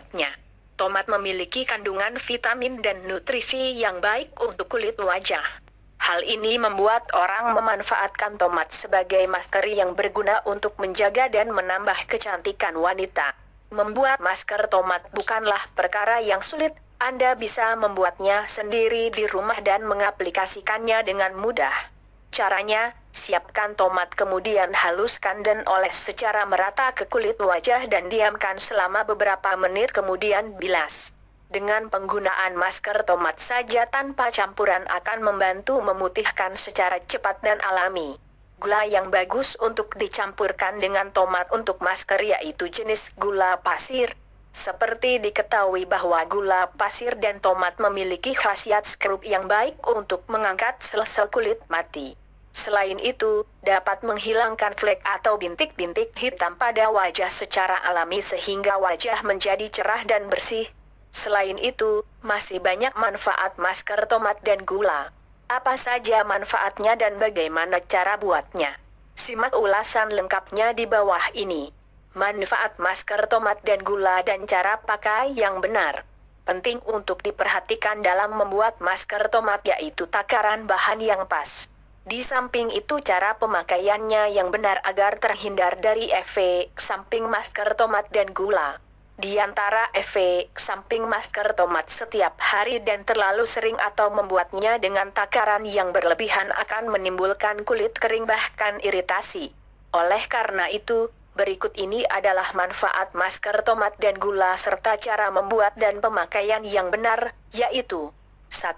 buatnya. Tomat memiliki kandungan vitamin dan nutrisi yang baik untuk kulit wajah. Hal ini membuat orang memanfaatkan tomat sebagai masker yang berguna untuk menjaga dan menambah kecantikan wanita. Membuat masker tomat bukanlah perkara yang sulit. Anda bisa membuatnya sendiri di rumah dan mengaplikasikannya dengan mudah. Caranya, siapkan tomat kemudian haluskan dan oles secara merata ke kulit wajah dan diamkan selama beberapa menit kemudian bilas. Dengan penggunaan masker tomat saja tanpa campuran akan membantu memutihkan secara cepat dan alami. Gula yang bagus untuk dicampurkan dengan tomat untuk masker yaitu jenis gula pasir. Seperti diketahui bahwa gula pasir dan tomat memiliki khasiat skrup yang baik untuk mengangkat sel-sel kulit mati. Selain itu, dapat menghilangkan flek atau bintik-bintik hitam pada wajah secara alami sehingga wajah menjadi cerah dan bersih. Selain itu, masih banyak manfaat masker tomat dan gula. Apa saja manfaatnya dan bagaimana cara buatnya? Simak ulasan lengkapnya di bawah ini. Manfaat masker tomat dan gula dan cara pakai yang benar. Penting untuk diperhatikan dalam membuat masker tomat yaitu takaran bahan yang pas. Di samping itu cara pemakaiannya yang benar agar terhindar dari efek samping masker tomat dan gula. Di antara efek samping masker tomat setiap hari dan terlalu sering atau membuatnya dengan takaran yang berlebihan akan menimbulkan kulit kering bahkan iritasi. Oleh karena itu, berikut ini adalah manfaat masker tomat dan gula serta cara membuat dan pemakaian yang benar, yaitu 1.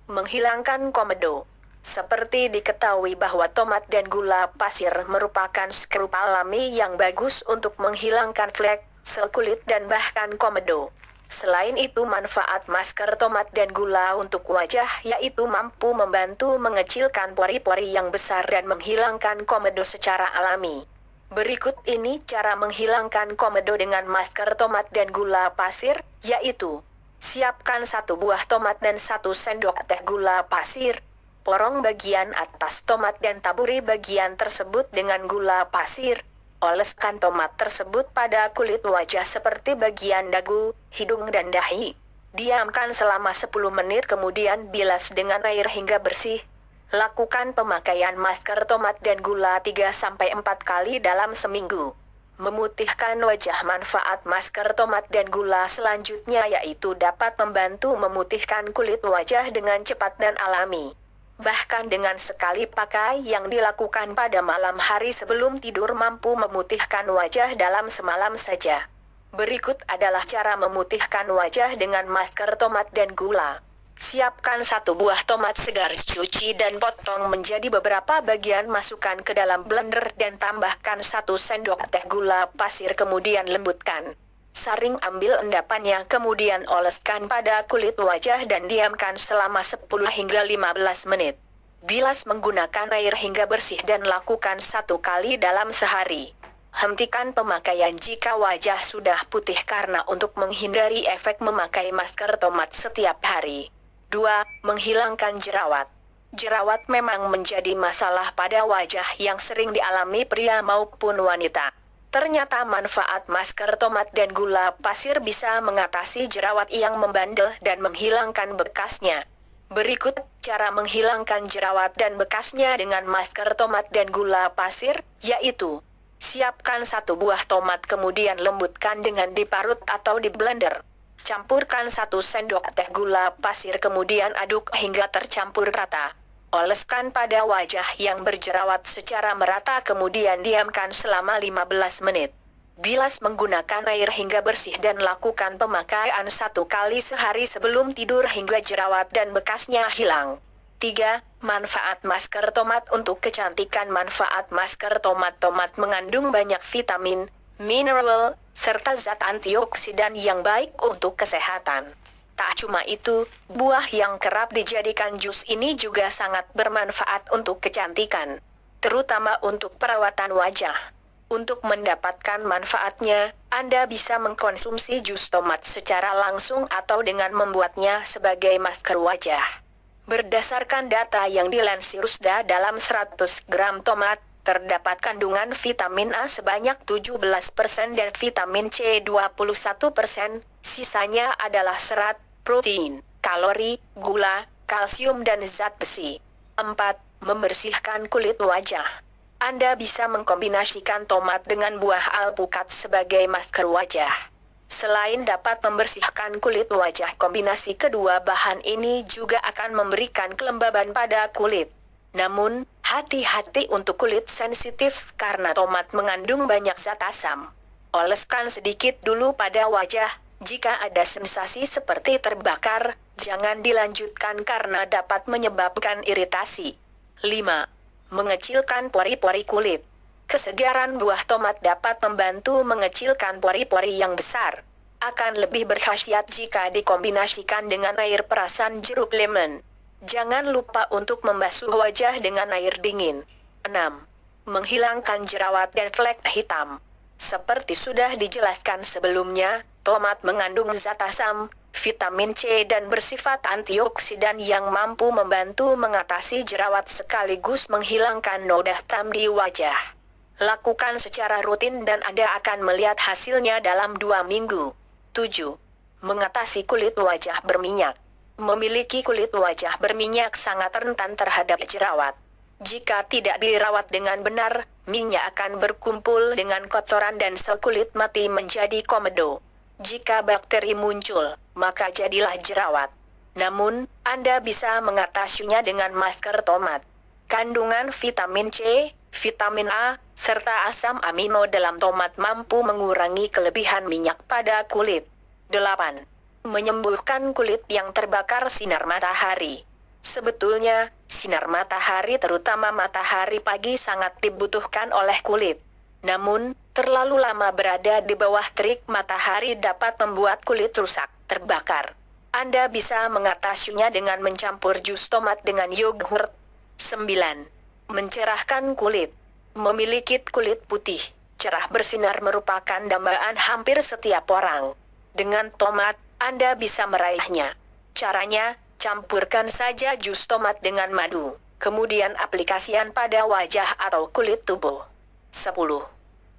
Menghilangkan komedo. Seperti diketahui bahwa tomat dan gula pasir merupakan skrup alami yang bagus untuk menghilangkan flek, sel kulit dan bahkan komedo. Selain itu manfaat masker tomat dan gula untuk wajah yaitu mampu membantu mengecilkan pori-pori yang besar dan menghilangkan komedo secara alami. Berikut ini cara menghilangkan komedo dengan masker tomat dan gula pasir, yaitu siapkan 1 buah tomat dan 1 sendok teh gula pasir. Porong bagian atas tomat dan taburi bagian tersebut dengan gula pasir. Oleskan tomat tersebut pada kulit wajah seperti bagian dagu, hidung dan dahi. Diamkan selama 10 menit kemudian bilas dengan air hingga bersih. Lakukan pemakaian masker tomat dan gula 3-4 kali dalam seminggu. Memutihkan wajah. Manfaat masker tomat dan gula selanjutnya yaitu dapat membantu memutihkan kulit wajah dengan cepat dan alami. Bahkan dengan sekali pakai yang dilakukan pada malam hari sebelum tidur mampu memutihkan wajah dalam semalam saja. Berikut adalah cara memutihkan wajah dengan masker tomat dan gula. Siapkan 1 buah tomat segar, cuci dan potong menjadi beberapa bagian, masukkan ke dalam blender dan tambahkan 1 sendok teh gula pasir kemudian lembutkan. Saring ambil endapannya kemudian oleskan pada kulit wajah dan diamkan selama 10 hingga 15 menit. Bilas menggunakan air hingga bersih dan lakukan 1 kali dalam sehari. Hentikan pemakaian jika wajah sudah putih karena untuk menghindari efek memakai masker tomat setiap hari. 2. Menghilangkan jerawat. Jerawat memang menjadi masalah pada wajah yang sering dialami pria maupun wanita. Ternyata manfaat masker tomat dan gula pasir bisa mengatasi jerawat yang membandel dan menghilangkan bekasnya. Berikut cara menghilangkan jerawat dan bekasnya dengan masker tomat dan gula pasir, yaitu siapkan 1 buah tomat kemudian lembutkan dengan diparut atau di blender. Campurkan 1 sendok teh gula pasir kemudian aduk hingga tercampur rata. Oleskan pada wajah yang berjerawat secara merata kemudian diamkan selama 15 menit. Bilas menggunakan air hingga bersih dan lakukan pemakaian 1 kali sehari sebelum tidur hingga jerawat dan bekasnya hilang. 3. Manfaat masker tomat untuk kecantikan. Manfaat masker tomat mengandung banyak vitamin, mineral, serta zat antioksidan yang baik untuk kesehatan. Tak cuma itu, buah yang kerap dijadikan jus ini juga sangat bermanfaat untuk kecantikan, terutama untuk perawatan wajah. Untuk mendapatkan manfaatnya, Anda bisa mengkonsumsi jus tomat secara langsung atau dengan membuatnya sebagai masker wajah. Berdasarkan data yang dilansir USDA, dalam 100 gram tomat terdapat kandungan vitamin A sebanyak 17% dan vitamin C 21%, sisanya adalah serat, protein, kalori, gula, kalsium dan zat besi. 4. Membersihkan kulit wajah. Anda bisa mengkombinasikan tomat dengan buah alpukat sebagai masker wajah. Selain dapat membersihkan kulit wajah, kombinasi kedua bahan ini juga akan memberikan kelembaban pada kulit. Namun, hati-hati untuk kulit sensitif karena tomat mengandung banyak zat asam. Oleskan sedikit dulu pada wajah. Jika ada sensasi seperti terbakar, jangan dilanjutkan karena dapat menyebabkan iritasi. 5. Mengecilkan pori-pori kulit. Kesegaran buah tomat dapat membantu mengecilkan pori-pori yang besar. Akan lebih berkhasiat jika dikombinasikan dengan air perasan jeruk lemon. Jangan lupa untuk membasuh wajah dengan air dingin. 6. Menghilangkan jerawat dan flek hitam. Seperti sudah dijelaskan sebelumnya, tomat mengandung zat asam, vitamin C dan bersifat antioksidan yang mampu membantu mengatasi jerawat sekaligus menghilangkan noda hitam di wajah. Lakukan secara rutin dan Anda akan melihat hasilnya dalam 2 minggu. 7. Mengatasi kulit wajah berminyak. Memiliki kulit wajah berminyak sangat rentan terhadap jerawat. Jika tidak dirawat dengan benar, minyak akan berkumpul dengan kotoran dan sel kulit mati menjadi komedo. Jika bakteri muncul, maka jadilah jerawat. Namun, Anda bisa mengatasinya dengan masker tomat. Kandungan vitamin C, vitamin A, serta asam amino dalam tomat mampu mengurangi kelebihan minyak pada kulit. 8. Menyembuhkan kulit yang terbakar sinar matahari. Sebetulnya, sinar matahari terutama matahari pagi sangat dibutuhkan oleh kulit. Namun, terlalu lama berada di bawah terik matahari dapat membuat kulit rusak, terbakar. Anda bisa mengatasinya dengan mencampur jus tomat dengan yogurt. 9. Mencerahkan kulit. Memiliki kulit putih, cerah bersinar merupakan dambaan hampir setiap orang. Dengan tomat, Anda bisa meraihnya. Caranya, campurkan saja jus tomat dengan madu, kemudian aplikasikan pada wajah atau kulit tubuh. 10.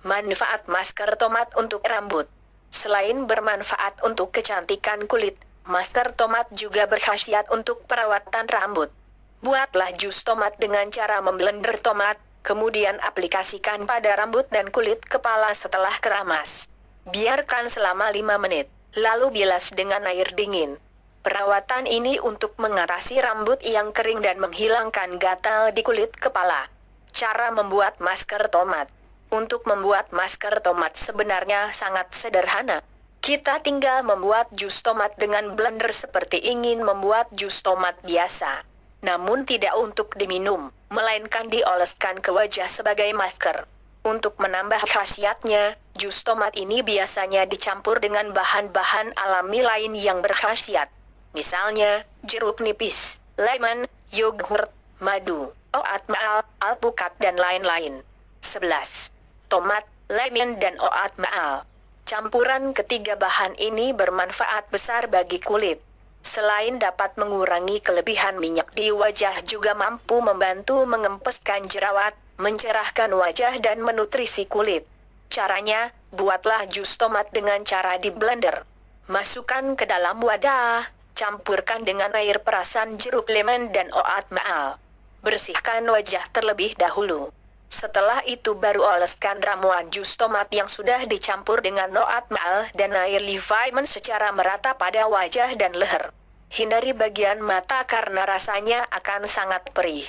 Manfaat masker tomat untuk rambut. Selain bermanfaat untuk kecantikan kulit, masker tomat juga berkhasiat untuk perawatan rambut. Buatlah jus tomat dengan cara memblender tomat, kemudian aplikasikan pada rambut dan kulit kepala setelah keramas. Biarkan selama 5 menit, lalu bilas dengan air dingin. Perawatan ini untuk mengatasi rambut yang kering dan menghilangkan gatal di kulit kepala. Cara membuat masker tomat. Untuk membuat masker tomat sebenarnya sangat sederhana. Kita tinggal membuat jus tomat dengan blender seperti ingin membuat jus tomat biasa. Namun tidak untuk diminum, melainkan dioleskan ke wajah sebagai masker. Untuk menambah khasiatnya, jus tomat ini biasanya dicampur dengan bahan-bahan alami lain yang berkhasiat. Misalnya, jeruk nipis, lemon, yogurt, madu, oat maal, alpukat dan lain-lain. 11. Tomat, lemon dan oat maal. Campuran ketiga bahan ini bermanfaat besar bagi kulit. Selain dapat mengurangi kelebihan minyak di wajah juga mampu membantu mengempeskan jerawat, mencerahkan wajah dan menutrisi kulit. Caranya, buatlah jus tomat dengan cara di blender. Masukkan ke dalam wadah, campurkan dengan air perasan jeruk lemon dan oat maal. Bersihkan wajah terlebih dahulu. Setelah itu baru oleskan ramuan jus tomat yang sudah dicampur dengan oat maal dan air lemon secara merata pada wajah dan leher. Hindari bagian mata karena rasanya akan sangat perih.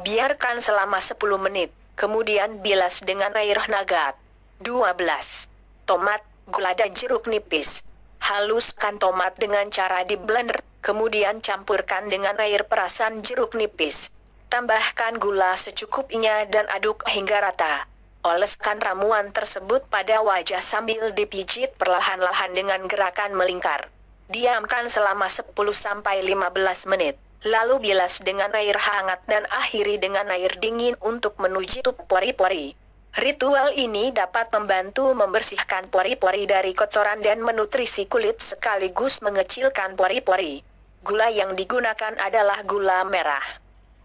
Biarkan selama 10 menit, kemudian bilas dengan air hangat. 12. Tomat, gula dan jeruk nipis. Haluskan tomat dengan cara di blender, kemudian campurkan dengan air perasan jeruk nipis. Tambahkan gula secukupnya dan aduk hingga rata. Oleskan ramuan tersebut pada wajah sambil dipijit perlahan-lahan dengan gerakan melingkar. Diamkan selama 10-15 menit. Lalu bilas dengan air hangat dan akhiri dengan air dingin untuk menutup pori-pori. Ritual ini dapat membantu membersihkan pori-pori dari kotoran dan menutrisi kulit sekaligus mengecilkan pori-pori. Gula yang digunakan adalah gula merah,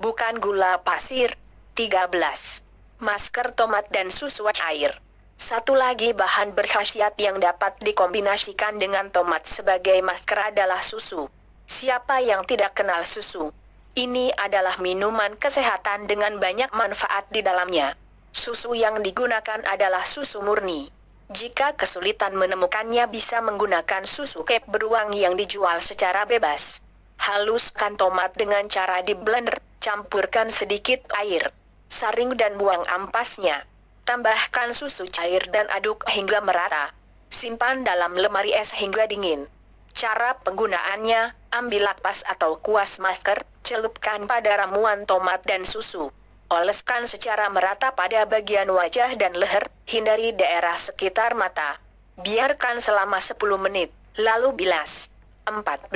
bukan gula pasir. 13. masker tomat dan susu cair. Satu lagi bahan berkhasiat yang dapat dikombinasikan dengan tomat sebagai masker adalah susu. Siapa yang tidak kenal susu? Ini adalah minuman kesehatan dengan banyak manfaat di dalamnya. Susu yang digunakan adalah susu murni. Jika kesulitan menemukannya, bisa menggunakan susu kep beruang yang dijual secara bebas. Haluskan tomat dengan cara di blender, campurkan sedikit air, saring dan buang ampasnya. Tambahkan susu cair dan aduk hingga merata. Simpan dalam lemari es hingga dingin. Cara penggunaannya, ambil lapas atau kuas masker, celupkan pada ramuan tomat dan susu. Oleskan secara merata pada bagian wajah dan leher, hindari daerah sekitar mata. Biarkan selama 10 menit, lalu bilas. 14.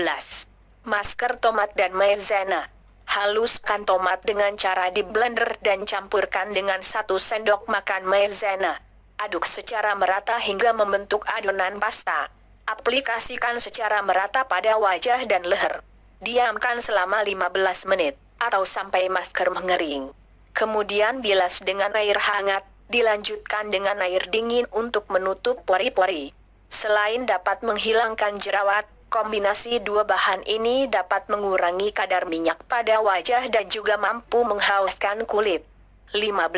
Masker tomat dan maizena. Haluskan tomat dengan cara di blender dan campurkan dengan 1 sendok makan maizena. Aduk secara merata hingga membentuk adonan pasta. Aplikasikan secara merata pada wajah dan leher. Diamkan selama 15 menit, atau sampai masker mengering. Kemudian bilas dengan air hangat, dilanjutkan dengan air dingin untuk menutup pori-pori. Selain dapat menghilangkan jerawat, kombinasi dua bahan ini dapat mengurangi kadar minyak pada wajah dan juga mampu menghaluskan kulit. 15.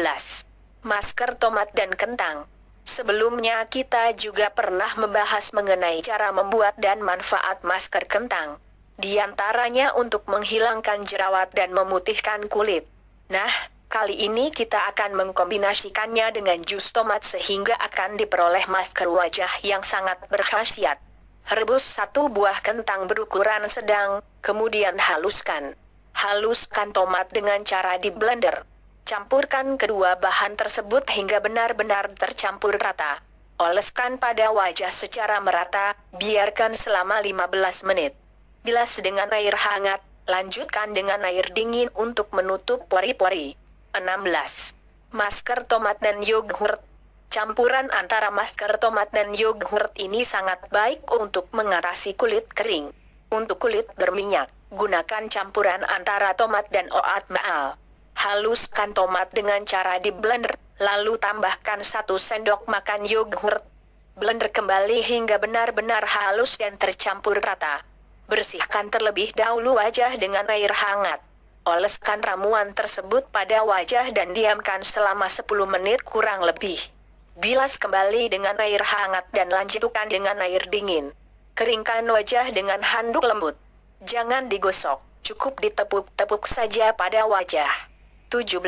Masker tomat dan kentang. Sebelumnya kita juga pernah membahas mengenai cara membuat dan manfaat masker kentang. Di antaranya untuk menghilangkan jerawat dan memutihkan kulit. Nah, kali ini kita akan mengkombinasikannya dengan jus tomat sehingga akan diperoleh masker wajah yang sangat berkhasiat. Rebus 1 buah kentang berukuran sedang, kemudian haluskan. Haluskan tomat dengan cara di blender. Campurkan kedua bahan tersebut hingga benar-benar tercampur rata. Oleskan pada wajah secara merata, biarkan selama 15 menit. Bilas dengan air hangat, lanjutkan dengan air dingin untuk menutup pori-pori. 16. Masker tomat dan yogurt. Campuran antara masker tomat dan yogurt ini sangat baik untuk mengatasi kulit kering. Untuk kulit berminyak, gunakan campuran antara tomat dan oat maal. Haluskan tomat dengan cara di blender, lalu tambahkan 1 sendok makan yogurt. Blender kembali hingga benar-benar halus dan tercampur rata. Bersihkan terlebih dahulu wajah dengan air hangat. Oleskan ramuan tersebut pada wajah dan diamkan selama 10 menit kurang lebih. Bilas kembali dengan air hangat dan lanjutkan dengan air dingin. Keringkan wajah dengan handuk lembut. Jangan digosok, cukup ditepuk-tepuk saja pada wajah. 17.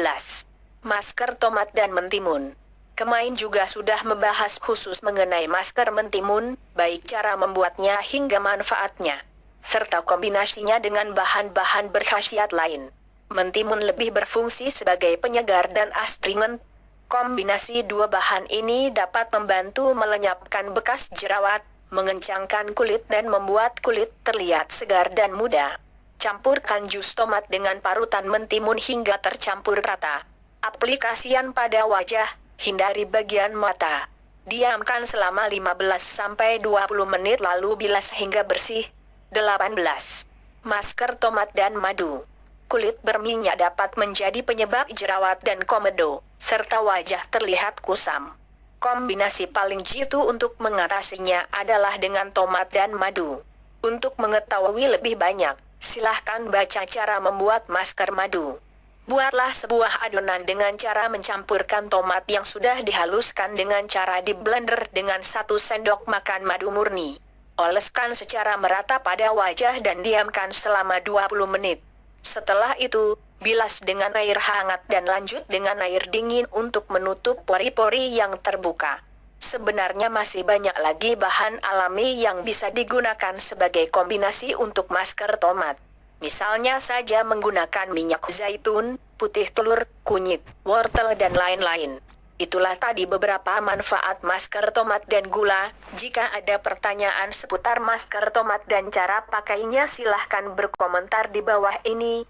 Masker tomat dan mentimun. Kemarin juga sudah membahas khusus mengenai masker mentimun, baik cara membuatnya hingga manfaatnya, serta kombinasinya dengan bahan-bahan berkhasiat lain. Mentimun lebih berfungsi sebagai penyegar dan astringent. Kombinasi dua bahan ini dapat membantu melenyapkan bekas jerawat, mengencangkan kulit dan membuat kulit terlihat segar dan muda. Campurkan jus tomat dengan parutan mentimun hingga tercampur rata. Aplikasian pada wajah, hindari bagian mata. Diamkan selama 15-20 menit lalu bilas hingga bersih. 18. Masker tomat dan madu. Kulit berminyak dapat menjadi penyebab jerawat dan komedo, serta wajah terlihat kusam. Kombinasi paling jitu untuk mengatasinya adalah dengan tomat dan madu. Untuk mengetahui lebih banyak, silahkan baca cara membuat masker madu. Buatlah sebuah adonan dengan cara mencampurkan tomat yang sudah dihaluskan dengan cara di blender dengan 1 sendok makan madu murni. Oleskan secara merata pada wajah dan diamkan selama 20 menit. Setelah itu, bilas dengan air hangat dan lanjut dengan air dingin untuk menutup pori-pori yang terbuka. Sebenarnya masih banyak lagi bahan alami yang bisa digunakan sebagai kombinasi untuk masker tomat. Misalnya saja menggunakan minyak zaitun, putih telur, kunyit, wortel dan lain-lain. Itulah tadi beberapa manfaat masker tomat dan gula. Jika ada pertanyaan seputar masker tomat dan cara pakainya silahkan berkomentar di bawah ini.